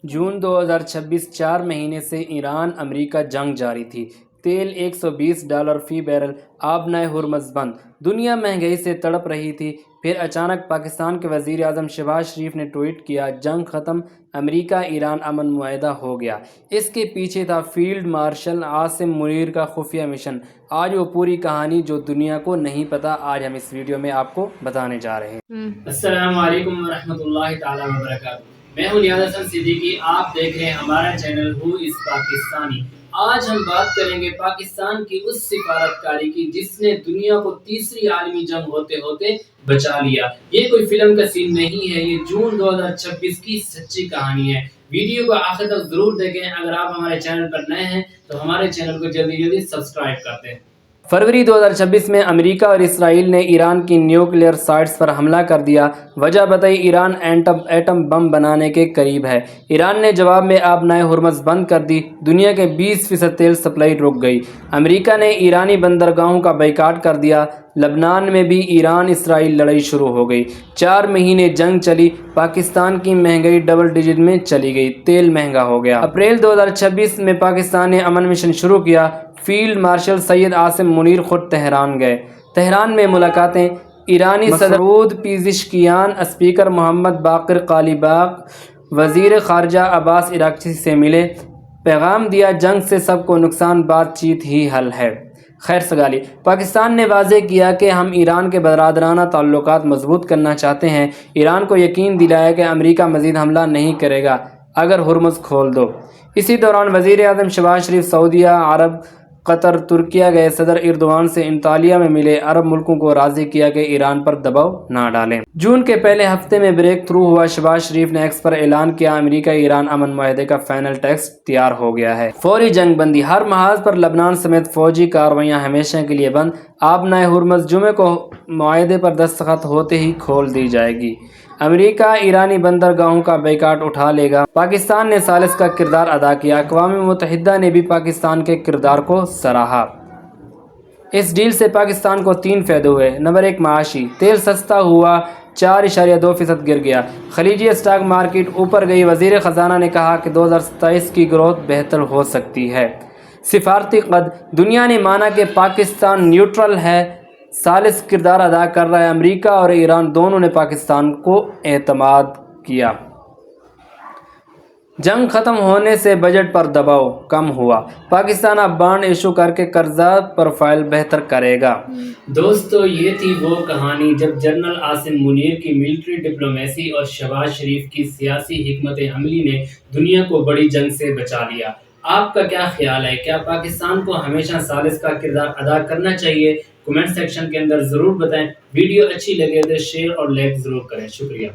जून 2026 4 महीने से Iran America जंग जारी थी। तेल $120 फी बैरल, आबनाए हुर्मुज़ बंद, दुनिया महंगाई से तड़प रही थी। फिर अचानक पाकिस्तान के वज़ीर आज़म शहबाज शरीफ ने ट्वीट किया, जंग ख़त्म, अमेरिका ईरान अमन मुआहदा हो गया। इसके पीछे था फील्ड मार्शल आसिम मुनीर का खुफिया मिशन। आज वो पूरी कहानी जो दुनिया को नहीं पता, आज हम इस वीडियो में आपको बताने जा रहे हैं। अस्सलामु अलैकुम वरहमतुल्लाहि ताला व बरकातहू। मैं हूं नियाज़ हसन सिद्दीकी, आप देख रहे हैं हमारा चैनल हू इस पाकिस्तानी। आज हम बात करेंगे पाकिस्तान की उस सिफारतकारी की जिसने दुनिया को तीसरी आलमी जंग होते होते बचा लिया। ये कोई फिल्म का सीन नहीं है, ये जून 2026 की सच्ची कहानी है। वीडियो को आखिर तक जरूर देखें। अगर आप हमारे चैनल पर नए हैं तो हमारे चैनल को जल्दी जल्दी सब्सक्राइब कर दें। फरवरी 2026 में अमेरिका और इसराइल ने ईरान की न्यूक्लियर साइट्स पर हमला कर दिया। वजह बताई, ईरान एटम बम बनाने के करीब है। ईरान ने जवाब में आबनाए हुर्मुज़ बंद कर दी। दुनिया के 20% तेल सप्लाई रुक गई। अमेरिका ने ईरानी बंदरगाहों का बाइकाट कर दिया। लबनान में भी ईरान इसराइल लड़ाई शुरू हो गई। 4 महीने जंग चली। पाकिस्तान की महंगाई डबल डिजिट में चली गई। तेल महंगा हो गया। अप्रैल 2026 में पाकिस्तान ने अमन मिशन शुरू किया। फील्ड मार्शल सैयद आसिम मुनीर खुद तेहरान गए। तेहरान में मुलाकातें, ईरानी सदर Masoud Pezeshkian, speaker Mohammad Baqer Qalibaf, वज़ीर ख़ारजा अब्बास अराग़ची से मिले। पैगाम दिया, जंग से सबको नुकसान, बातचीत ही हल है। खैर सगाली, पाकिस्तान ने वाज़ेह किया कि हम ईरान के बरादराना ताल्लुकात मजबूत करना चाहते हैं। ईरान को यकीन दिलाया कि अमेरिका मज़ीद हमला नहीं करेगा अगर हुर्मुज़ खोल दो। इसी दौरान वज़ीर आज़म शहबाज शरीफ सऊदीया अरब, कतर, तुर्किया गए। सदर एर्दोआन से अंतालिया में मिले। अरब मुल्कों को राज़ी किया कि ईरान पर दबाव ना डालें। जून के पहले हफ्ते में ब्रेक थ्रू हुआ। शहबाज शरीफ ने एक्स पर ऐलान किया, अमेरिका ईरान अमन मुआहदे का फाइनल टेक्स्ट तैयार हो गया है। फौरी जंग बंदी, हर महाज पर लबनान समेत फौजी कार्रवाइयाँ हमेशा के लिए बंद। आबनाए हुर्मुज़ जुमे को मुआहदे पर दस्तखत होते ही खोल दी जाएगी। अमेरिका ईरानी बंदरगाहों का बाइकाट उठा लेगा। पाकिस्तान ने सालिस का किरदार अदा किया। अक़वाम मुत्तहिदा ने भी पाकिस्तान के किरदार को सराहा। इस डील से पाकिस्तान को 3 फ़ायदे हुए। नंबर 1, माशी, तेल सस्ता हुआ, 4.2% गिर गया। खलीजी स्टॉक मार्केट ऊपर गई। वज़ीर ख़जाना ने कहा कि 2027 की ग्रोथ बेहतर हो सकती है। सिफारती कद, दुनिया ने माना कि पाकिस्तान न्यूट्रल है, सालिस किरदार अदा कर रहा है। अमेरिका और ईरान दोनों ने पाकिस्तान को एतमाद किया। जंग खत्म होने से बजट पर दबाव कम हुआ। पाकिस्तान अब बॉन्ड इशू करके कर्जा प्रोफाइल बेहतर करेगा। दोस्तों, ये थी वो कहानी जब जनरल आसिम मुनीर की मिलिट्री डिप्लोमेसी और शहबाज शरीफ की सियासी हिकमत अमली ने दुनिया को बड़ी जंग से बचा लिया। आपका क्या ख्याल है? क्या पाकिस्तान को हमेशा सालिस का किरदार अदा करना चाहिए? कमेंट सेक्शन के अंदर ज़रूर बताएं। वीडियो अच्छी लगे तो शेयर और लाइक ज़रूर करें। शुक्रिया।